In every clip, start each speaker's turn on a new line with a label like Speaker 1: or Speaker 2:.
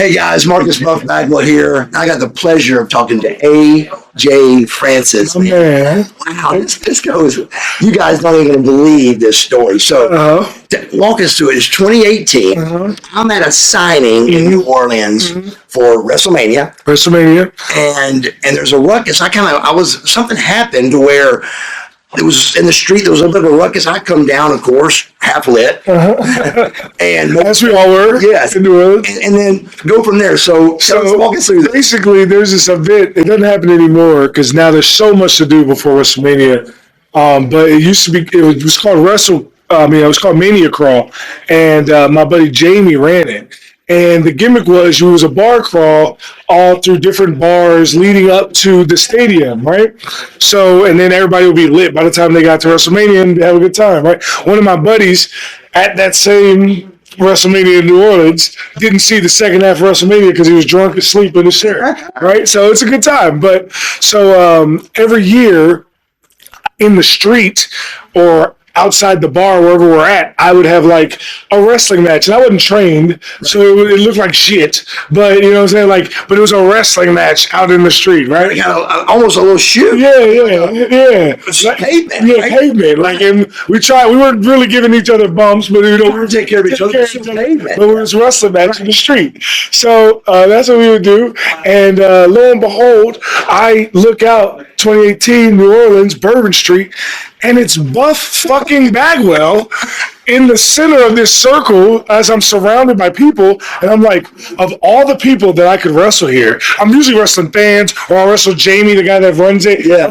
Speaker 1: Hey guys, Marcus Buff Bagwell here. I got the pleasure of talking to A.J. Francis.
Speaker 2: Oh, man.
Speaker 1: Wow, this goes. You guys don't even believe this story. So, walk us through it. It's 2018. I'm at a signing in New Orleans for WrestleMania. And there's a ruckus. Something happened where it was in the street. There was a little bit of a ruckus. I come down, of course, half lit, and
Speaker 2: as we all were,
Speaker 1: yes,
Speaker 2: in New Orleans,
Speaker 1: and then go from there. So walk us through that.
Speaker 2: Basically, there's this event. It doesn't happen anymore because now there's so much to do before WrestleMania. But it used to be. It was called it was called Mania Crawl, and my buddy Jamie ran it. And the gimmick was it was a bar crawl all through different bars leading up to the stadium, right? So, and then everybody would be lit by the time they got to WrestleMania and have a good time, right? One of my buddies at that same WrestleMania in New Orleans didn't see the second half of WrestleMania because he was drunk asleep in his chair, right? So it's a good time. But so every year in the street or outside the bar, wherever we're at, I would have like a wrestling match. And I wasn't trained, so it looked like shit. But, you know what I'm saying? But it was a wrestling match out in the street, right?
Speaker 1: Like almost a little shoe.
Speaker 2: Yeah.
Speaker 1: Like pavement.
Speaker 2: Yeah, right? Pavement. And we weren't really giving each other bumps, but, we
Speaker 1: were taking care of each other.
Speaker 2: But it was a wrestling match in the street. So that's what we would do. And lo and behold, I look out 2018, New Orleans, Bourbon Street, and it's Buff fucking Bagwell in the center of this circle as I'm surrounded by people. And I'm like, of all the people that I could wrestle here, I'm usually wrestling fans, or I'll wrestle Jamie, the guy that runs it.
Speaker 1: Yeah.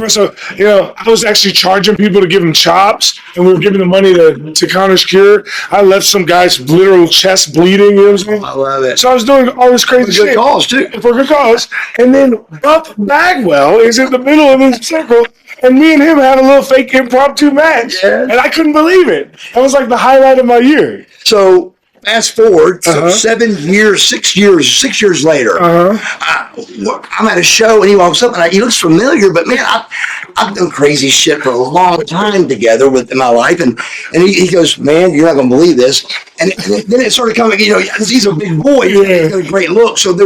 Speaker 2: I was actually charging people to give them chops, and we were giving the money to Connor's Cure. I left some guy's literal chest bleeding, you know what I'm saying?
Speaker 1: I love it.
Speaker 2: So I was doing all this crazy shit.
Speaker 1: For good cause, too.
Speaker 2: For good cause. And then Buff Bagwell is in the middle of this circle, and me and him had a little fake impromptu match.
Speaker 1: Yes.
Speaker 2: And I couldn't believe it. That was like the highlight of my year.
Speaker 1: So fast forward, 6 years later, I'm at a show and he walks up and he looks familiar, but man, I've done crazy shit for a long time together in my life. And he goes, man, you're not going to believe this. And then it started coming, he's a big boy. He's got a great look. So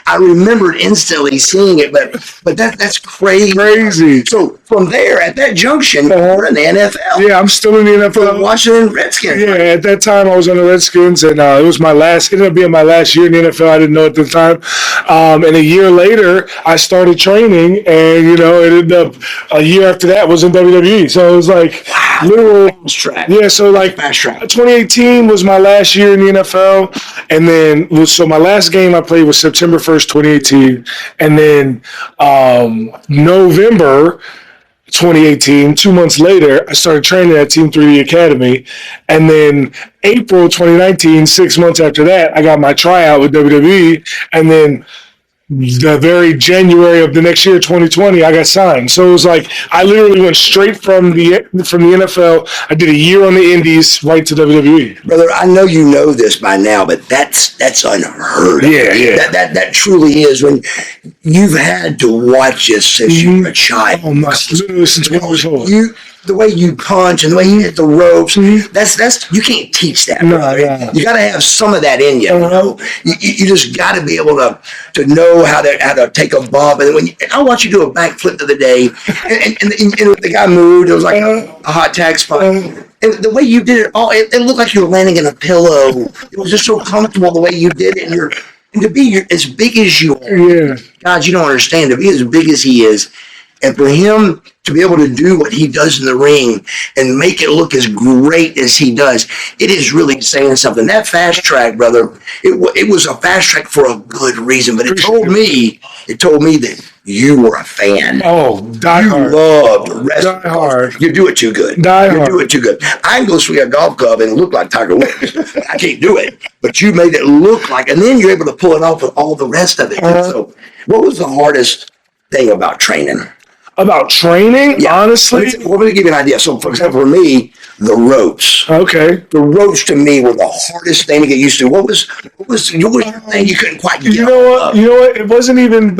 Speaker 1: I remembered instantly seeing it, but that's crazy. So from there, at that junction, we're in the NFL.
Speaker 2: Yeah, I'm still in the NFL.
Speaker 1: For the Washington Redskins.
Speaker 2: Yeah, at that time I was on the Redskins, and it ended up being my last year in the NFL. I didn't know at the time. And a year later, I started training, and, it ended up a year after that was in WWE. So it was like literal
Speaker 1: fast track.
Speaker 2: Yeah, so
Speaker 1: fast track.
Speaker 2: 2018 was my last year in the NFL, and then so my last game I played was September 1st, 2018, and then November 2018, 2 months later, I started training at Team 3D Academy. And then April 2019, 6 months after that, I got my tryout with WWE. And then the very January of the next year, 2020, I got signed. So it was like I literally went straight from the NFL. I did a year on the Indies, right to WWE.
Speaker 1: Brother, I know you know this by now, but that's unheard of.
Speaker 2: Yeah.
Speaker 1: That truly is when you've had to watch this since you were a child.
Speaker 2: Oh my! Literally since 12 years old.
Speaker 1: The way you punch and the way you hit the ropes, that's you can't teach that.
Speaker 2: No.
Speaker 1: You got to have some of that in you. You just got to be able to know how to take a bump. And I watch you do a backflip the other day, and the guy moved. It was like a hot tag spot. And the way you did it, it looked like you were landing in a pillow. It was just so comfortable the way you did it, and to be as big as you are. God, you don't understand. To be as big as he is, and for him to be able to do what he does in the ring and make it look as great as he does, it is really saying something. That fast track, brother, it was a fast track for a good reason, but it told me that you were a fan.
Speaker 2: Oh, die hard.
Speaker 1: You loved wrestling.
Speaker 2: Die hard.
Speaker 1: You do it too good.
Speaker 2: Do
Speaker 1: it too good. I can go swing a golf club and look like Tiger Woods. I can't do it. But you made it look like, and then you're able to pull it off with all the rest of it. So what was the hardest thing about training?
Speaker 2: About training? Yeah. Honestly?
Speaker 1: Well, let me give you an idea. So, for example, for me, the ropes.
Speaker 2: Okay.
Speaker 1: The ropes to me were the hardest thing to get used to. What was your thing you couldn't quite get?
Speaker 2: You know what? It wasn't even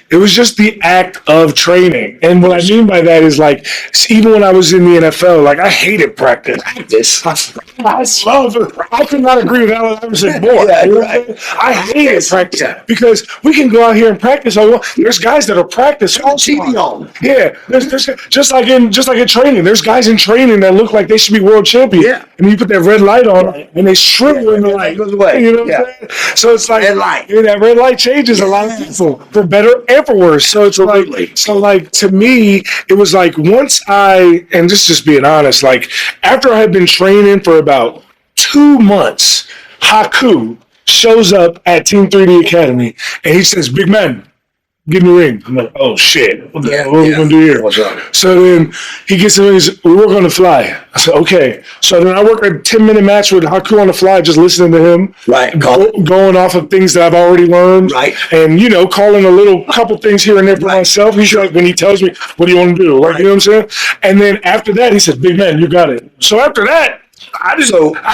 Speaker 2: It was just the act of training. And what I mean by that is like, even when I was in the NFL, like I hated practice. I love it. I could not agree with Allen Iverson more.
Speaker 1: Yeah, right.
Speaker 2: I hated practice because we can go out here and practice. There's guys that are practice all
Speaker 1: TV on.
Speaker 2: Yeah, there's just like in training. There's guys in training that look like they should be world champions.
Speaker 1: Yeah.
Speaker 2: And you put that red light on and they shrivel in the light.
Speaker 1: Goes away.
Speaker 2: You know what I'm saying? So it's like
Speaker 1: Red light.
Speaker 2: that red light changes a lot of people for better and for worse. So it's like to me, it was like once and just being honest, like after I had been training for about 2 months, Haku shows up at Team 3D Academy and he says, "Big man, give me a ring." I'm like, "Oh shit, what are we gonna do here?"
Speaker 1: What's up?
Speaker 2: So then he gets in and he says, "We work on the fly." I said, "Okay." So then I work a 10-minute match with Haku on the fly, just listening to him,
Speaker 1: Right.
Speaker 2: going off of things that I've already learned,
Speaker 1: Right.
Speaker 2: and calling a couple things here and there for myself. He's like, when he tells me, "What do you want to do?" Like, you know what I'm saying? And then after that, he said, "Big man, you got it." So after that, I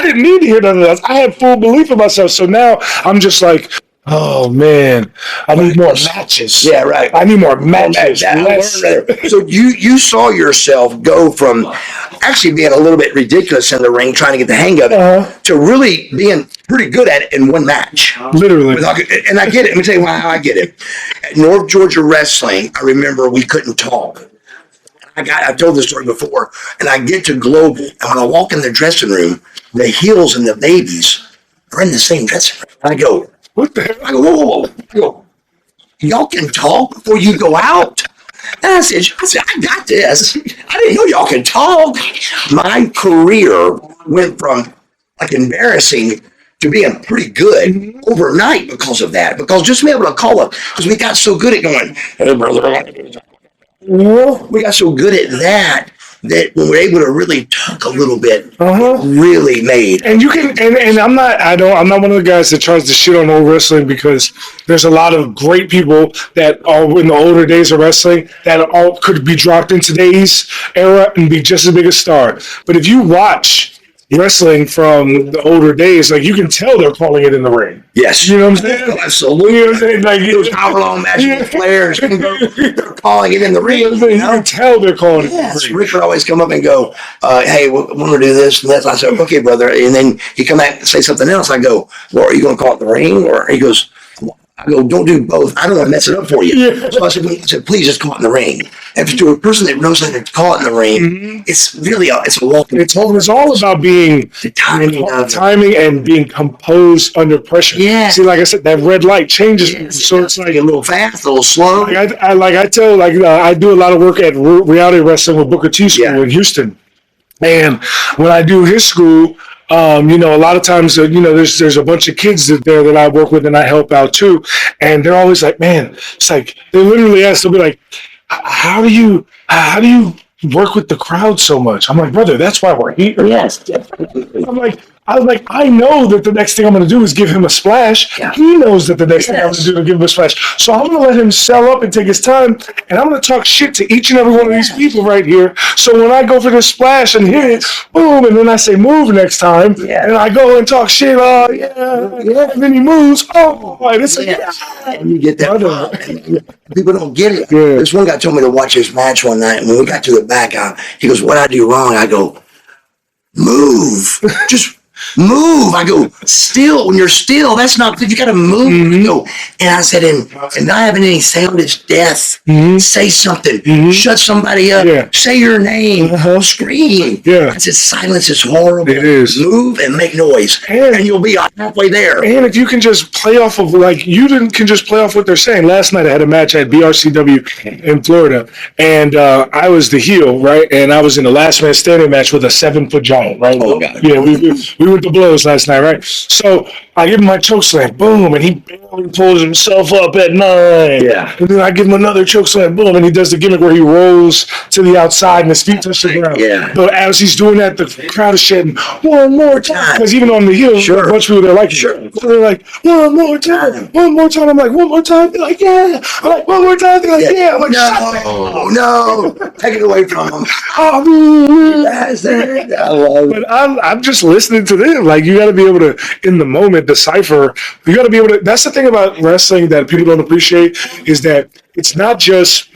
Speaker 2: didn't need to hear none of that. I had full belief in myself. So now I'm just like, oh man, I need more matches.
Speaker 1: Yeah, right.
Speaker 2: I need more matches.
Speaker 1: So you saw yourself go from actually being a little bit ridiculous in the ring, trying to get the hang of it, to really being pretty good at it in one match.
Speaker 2: Literally.
Speaker 1: And I get it. Let me tell you how I get it. At North Georgia Wrestling, I remember we couldn't talk. I've told this story before, and I get to Global, and when I walk in the dressing room, the heels and the babies are in the same dressing room. And I go,
Speaker 2: What the hell?
Speaker 1: I go, whoa. I go, y'all can talk before you go out? And I said, I got this. I didn't know y'all can talk. My career went from like embarrassing to being pretty good overnight because of that. Because just to be able to call up, because we got so good at going, "Hey, brother." We got so good at that when we're able to really talk a little bit, really made.
Speaker 2: And you can, and I'm not one of the guys that tries to shit on old wrestling, because there's a lot of great people that are in the older days of wrestling that all could be dropped in today's era and be just as big a star. But if you watch wrestling from the older days, like you can tell they're calling it in the ring.
Speaker 1: Yes.
Speaker 2: You know what I'm saying?
Speaker 1: Absolutely.
Speaker 2: You know what I'm saying? Like
Speaker 1: those hour-long matches with players, they're calling it in the ring.
Speaker 2: You can tell they're calling it in
Speaker 1: Yes.
Speaker 2: the ring.
Speaker 1: Rick would always come up and go, "Hey, we want to do this and that." I said, "Okay, brother." And then he come back and say something else. I go, "Well, are you going to call it the ring?" Or he goes, I go, "Don't do both. I don't want to mess it up for you."
Speaker 2: Yeah.
Speaker 1: So I said, "Please just call it in the ring." And to a person that knows how to call it in the ring, it's really it's a walk.
Speaker 2: It's all about being
Speaker 1: the
Speaker 2: timing and being composed under pressure.
Speaker 1: Yeah.
Speaker 2: See, like I said, that red light changes.
Speaker 1: Yes.
Speaker 2: So it's like
Speaker 1: a little fast, a little slow.
Speaker 2: I do a lot of work at reality wrestling with Booker T School in Houston, and when I do his school, a lot of times, there's a bunch of kids there that I work with and I help out too, and they're always like, "Man," it's like they literally ask, they'll be like, how do you work with the crowd so much?" I'm like, "Brother, that's why we're here."
Speaker 1: Yes.
Speaker 2: I know that the next thing I'm going to do is give him a splash.
Speaker 1: Yeah.
Speaker 2: He knows that the next thing I'm going to do is give him a splash. So I'm going to let him sell up and take his time, and I'm going to talk shit to each and every one of these people right here. So when I go for this splash and hit it, boom, and then I say move next time, and I go and talk shit, and then he moves, and it's like,
Speaker 1: and you get that. People don't get it.
Speaker 2: Yeah.
Speaker 1: This one guy told me to watch his match one night, and when we got to the back, he goes, "What I do wrong?" I go, "Move. Just move." I go, "Still, when you're still, that's not good. You got to move." You know? And I said, and not having any sound is death. Say something. Shut somebody up.
Speaker 2: Yeah.
Speaker 1: Say your name. Scream.
Speaker 2: Yeah.
Speaker 1: I said, silence is horrible.
Speaker 2: It is.
Speaker 1: Move and make noise, and you'll be halfway there.
Speaker 2: And if you can just play off of, can just play off what they're saying. Last night I had a match at BRCW in Florida, and I was the heel, right? And I was in the last man standing match with a 7-foot giant, right?
Speaker 1: Oh, God.
Speaker 2: Yeah, we went to blows last night, right? So I give him my choke slam, boom, and he barely pulls himself up at 9.
Speaker 1: Yeah.
Speaker 2: And then I give him another choke slam, boom, and he does the gimmick where he rolls to the outside and his feet touch the ground.
Speaker 1: Yeah.
Speaker 2: But as he's doing that, the crowd is chanting, "One more time," because even on the heel,
Speaker 1: Sure.
Speaker 2: a bunch of people they're like,
Speaker 1: Sure.
Speaker 2: they're like, "One more time, one more time." I'm like, "One more time." They're like, "Yeah." I'm like, "One more time." They're like, "Yeah." I'm like,
Speaker 1: No, take it away from them.
Speaker 2: "Oh."
Speaker 1: I love it.
Speaker 2: But I'm just listening to them. Like, you got to be able to, in the moment, decipher. You got to be able to. That's the thing about wrestling that people don't appreciate is that it's not just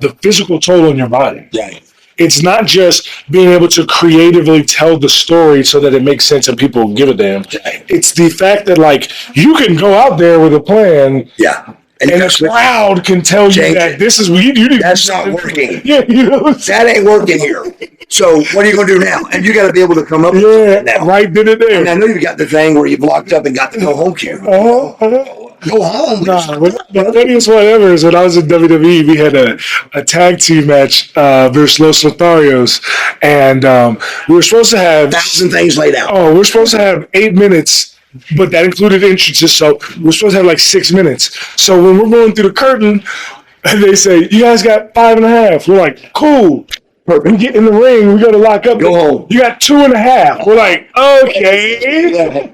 Speaker 2: the physical toll on your body.
Speaker 1: Right.
Speaker 2: It's not just being able to creatively tell the story so that it makes sense and people give a damn. It's the fact that like you can go out there with a plan.
Speaker 1: Yeah.
Speaker 2: And the crowd can tell you that this is you need.
Speaker 1: That's not working.
Speaker 2: Yeah,
Speaker 1: that ain't working here. So what are you going to do now? And you got to be able to come up with it now.
Speaker 2: Right then and there.
Speaker 1: And I know you got the thing where you've locked up and got the go home cue. Go home.
Speaker 2: The funniest one ever is when I was in WWE, we had a tag team match versus Los Lotharios, and we were supposed to have
Speaker 1: 1,000 things laid out.
Speaker 2: Oh, we're supposed to have 8 minutes. But that included entrances, so we're supposed to have like 6 minutes. So when we're going through the curtain, they say, "You guys got 5.5." We're like, "Cool." We get in the ring, we go to lock up.
Speaker 1: Go home.
Speaker 2: You got 2.5. We're like, "Okay."
Speaker 1: Yeah.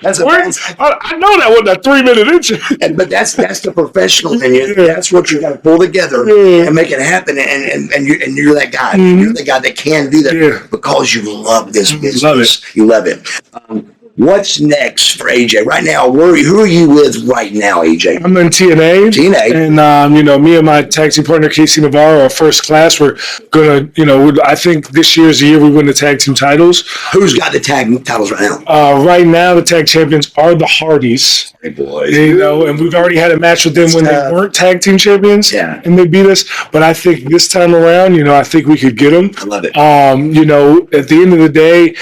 Speaker 2: I know that wasn't a 3-minute entrance.
Speaker 1: But that's the professional in you.
Speaker 2: Yeah.
Speaker 1: That's what you got to pull together and make it happen. And you're that guy.
Speaker 2: Mm-hmm.
Speaker 1: You're the guy that can do that because you love this business.
Speaker 2: Love it.
Speaker 1: You love it. What's next for AJ right now? Who are you with right now, AJ?
Speaker 2: I'm in TNA.
Speaker 1: TNA,
Speaker 2: and me and my tag team partner Casey Navarro are first class. We're gonna, I think this year is the year we win the tag team titles.
Speaker 1: Who's got the tag titles right now?
Speaker 2: Right now, the tag champions are the Hardys.
Speaker 1: Hey boys,
Speaker 2: and we've already had a match with them when they weren't tag team champions.
Speaker 1: Yeah,
Speaker 2: and they beat us. But I think this time around, I think we could get them.
Speaker 1: I love it.
Speaker 2: At the end of the day,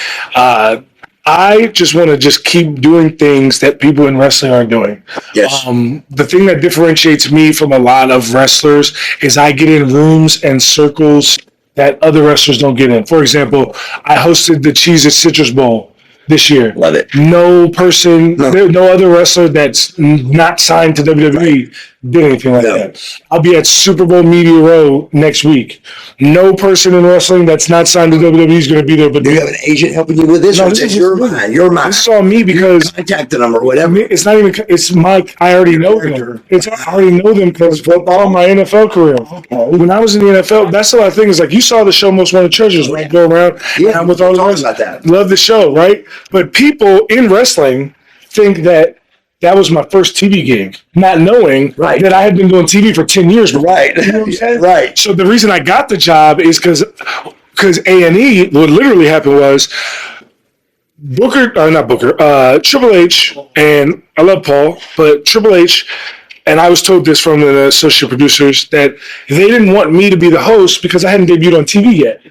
Speaker 2: I just want to keep doing things that people in wrestling aren't doing.
Speaker 1: Yes.
Speaker 2: The thing that differentiates me from a lot of wrestlers is I get in rooms and circles that other wrestlers don't get in. For example, I hosted the Cheez-It Citrus Bowl this year.
Speaker 1: Love it.
Speaker 2: No other wrestler that's not signed to WWE did anything like that. I'll be at Super Bowl Media Row next week. No person in wrestling that's not signed to WWE is going to be there. But
Speaker 1: do you have an agent helping you with this?
Speaker 2: No,
Speaker 1: or
Speaker 2: this
Speaker 1: is
Speaker 2: is
Speaker 1: your mind. Your mind.
Speaker 2: This is all me because
Speaker 1: contact them or whatever.
Speaker 2: It's not even. It's Mike. I already know them. I already know them because all my NFL career. When I was in the NFL, that's the thing is like you saw the show Most Wanted Treasures when I go around.
Speaker 1: Yeah,
Speaker 2: I'm with all the
Speaker 1: talking about that.
Speaker 2: Love the show, right? But people in wrestling think that was my first TV gig, not knowing that I had been doing TV for 10 years.
Speaker 1: Right.
Speaker 2: You know what I'm saying?
Speaker 1: Right.
Speaker 2: So the reason I got the job is because A&E, what literally happened was Triple H, and I love Paul, but Triple H, and I was told this from the associate producers, that they didn't want me to be the host because I hadn't debuted on TV yet.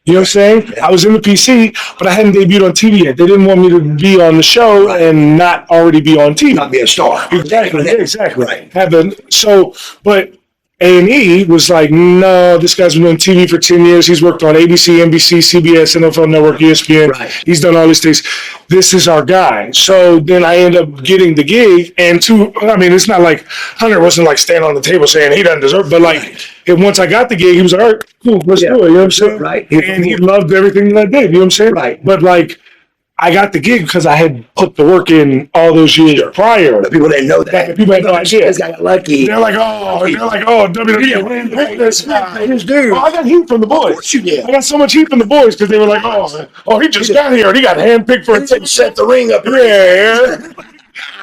Speaker 2: You know what I'm saying? Yeah. I was in the PC, but I hadn't debuted on TV yet. They didn't want me to be on the show and not already be on TV.
Speaker 1: Not be a star.
Speaker 2: Exactly.
Speaker 1: Right.
Speaker 2: But A&E was like, no, this guy's been doing TV for 10 years. He's worked on ABC, NBC, CBS, NFL Network, ESPN.
Speaker 1: Right.
Speaker 2: He's done all these things. This is our guy. So then I end up getting the gig. And it's not like Hunter wasn't like standing on the table saying he doesn't deserve it. But once I got the gig, he was like, all right, cool, let's do it. You know what I'm saying?
Speaker 1: Right.
Speaker 2: And he loved everything that I did. You know what I'm saying?
Speaker 1: Right.
Speaker 2: But I got the gig because I had put the work in all those years prior.
Speaker 1: But people didn't know that.
Speaker 2: People had no idea.
Speaker 1: This guy got lucky.
Speaker 2: They're like, WWE. This guy. Dude. I got heat from the boys.
Speaker 1: Of course you did.
Speaker 2: I got so much heat from the boys because they were like, he just got here and he got handpicked for
Speaker 1: He set the ring up.
Speaker 2: Yeah.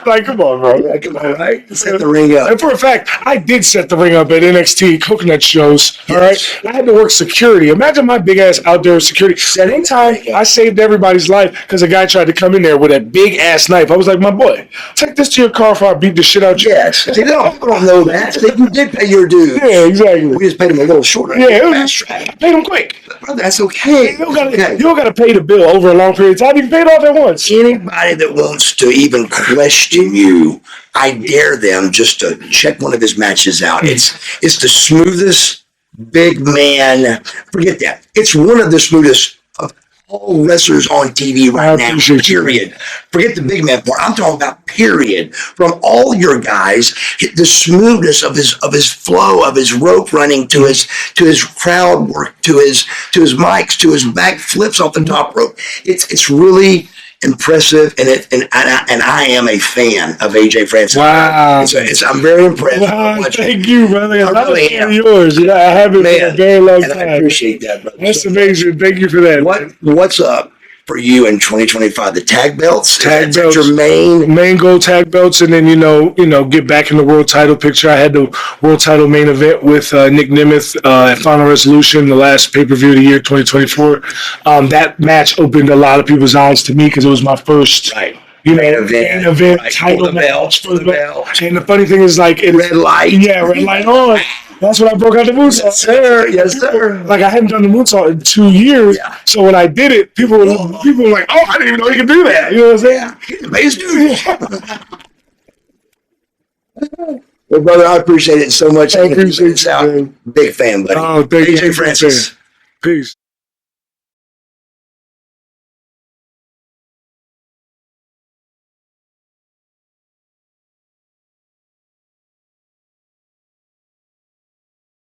Speaker 2: Like, come on, bro.
Speaker 1: Yeah, come on, right? Set the ring up.
Speaker 2: And for a fact, I did set the ring up at NXT coconut shows. Yes. All right. I had to work security. Imagine my big ass outdoor security. One time, I saved everybody's life because a guy tried to come in there with a big ass knife. I was like, my boy, take this to your car before I beat the shit out you.
Speaker 1: Yes. See, they don't know that. You did pay your dues.
Speaker 2: Yeah, exactly.
Speaker 1: We just paid him a little shorter.
Speaker 2: Yeah, fast track. Paid him quick.
Speaker 1: Brother, that's okay.
Speaker 2: You don't got to pay the bill over a long period of time. You can pay it off at once.
Speaker 1: Anybody that wants to even question you, I dare them just to check one of his matches out. It's the smoothest big man. Forget that. It's one of the smoothest of all wrestlers on TV right now. Period. Forget the big man part. I'm talking about period. From all your guys, the smoothness of his flow, of his rope running to his crowd work, to his mics, to his back flips off the top rope. It's really impressive, and I am a fan of AJ Francis.
Speaker 2: Wow,
Speaker 1: I'm very impressed.
Speaker 2: Wow, thank you, brother.
Speaker 1: I really am.
Speaker 2: Yours. Yeah, I haven't for a very long time.
Speaker 1: I appreciate that, brother.
Speaker 2: That's amazing. Thank you for that.
Speaker 1: What's up for you in 2025? The tag belts?
Speaker 2: Tag
Speaker 1: That's
Speaker 2: belts.
Speaker 1: your main
Speaker 2: goal, tag belts, and then get back in the world title picture. I had the world title main event with Nick Nemeth at Final Resolution, the last pay-per-view of the year 2024. That match opened a lot of people's eyes to me because it was my first main event
Speaker 1: right,
Speaker 2: title
Speaker 1: for the
Speaker 2: match.
Speaker 1: belt.
Speaker 2: And the funny thing is, like,
Speaker 1: red light.
Speaker 2: Yeah, red light on. That's when I broke out the moonsault.
Speaker 1: Yes, sir. Yes, sir.
Speaker 2: Like, I hadn't done the moonsault in 2 years. Yeah. So when I did it, people were like, "Oh, I didn't even know you could do that." You know what I'm saying?
Speaker 1: Well, brother, I appreciate it so much.
Speaker 2: I appreciate it.
Speaker 1: Big fan, buddy.
Speaker 2: Oh, thank you.
Speaker 1: AJ Francis.
Speaker 2: Peace.